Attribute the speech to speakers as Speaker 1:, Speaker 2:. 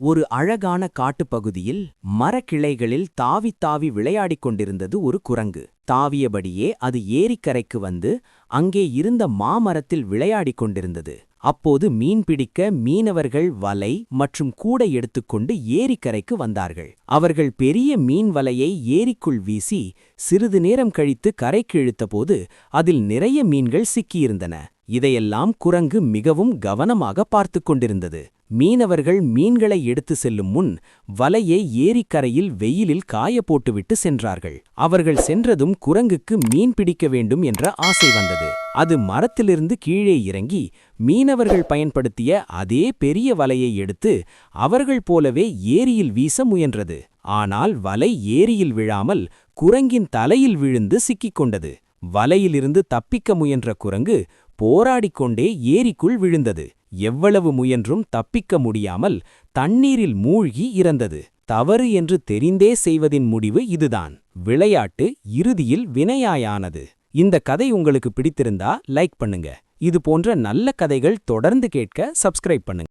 Speaker 1: ஒரு அழகான காட்டுப்பகுதியில் மரக்கிளைகளில் தாவித் தாவி விளையாடிக் கொண்டிருந்தது ஒரு குரங்கு. தாவியபடியே அது ஏரிக்கரைக்கு வந்து அங்கே இருந்த மாமரத்தில் விளையாடிக் கொண்டிருந்தது. அப்போது மீன் பிடிக்க மீனவர்கள் வலை மற்றும் கூடை எடுத்துக்கொண்டு ஏரிக்கரைக்கு வந்தார்கள். அவர்கள் பெரிய மீன் வலையை ஏரிக்குள் வீசி சிறிது நேரம் கழித்து கரைக்கு இழுத்தபோது அதில் நிறைய மீன்கள் சிக்கியிருந்தன. இதையெல்லாம் குரங்கு மிகவும் கவனமாக பார்த்துக் கொண்டிருந்தது. மீனவர்கள் மீன்களை எடுத்து செல்லும் முன் வலையை ஏரிக்கரையில் வெயிலில் காய போட்டுவிட்டு சென்றார்கள். அவர்கள் சென்றதும் குரங்குக்கு மீன் பிடிக்க வேண்டும் என்ற ஆசை வந்தது. அது மரத்திலிருந்து கீழே இறங்கி மீனவர்கள் பயன்படுத்திய அதே பெரிய வலையை எடுத்து அவர்கள் போலவே ஏரியில் வீச முயன்றது. ஆனால் வலை ஏரியில் விழாமல் குரங்கின் தலையில் விழுந்து சிக்கிக் கொண்டது. வலையிலிருந்து தப்பிக்க முயன்ற குரங்கு போராடிக்கொண்டே ஏரிக்குள் விழுந்தது. எவ்வளவு முயன்றும் தப்பிக்க முடியாமல் தண்ணீரில் மூழ்கி இறந்தது. தவறு என்று தெரிந்தே செய்வதின் முடிவு இதுதான். விளையாட்டு இறுதியில் வினையாயானது. இந்த கதை உங்களுக்கு பிடித்திருந்தா லைக் பண்ணுங்க. இது போன்ற நல்ல கதைகள் தொடர்ந்து கேட்க சப்ஸ்கிரைப் பண்ணுங்க.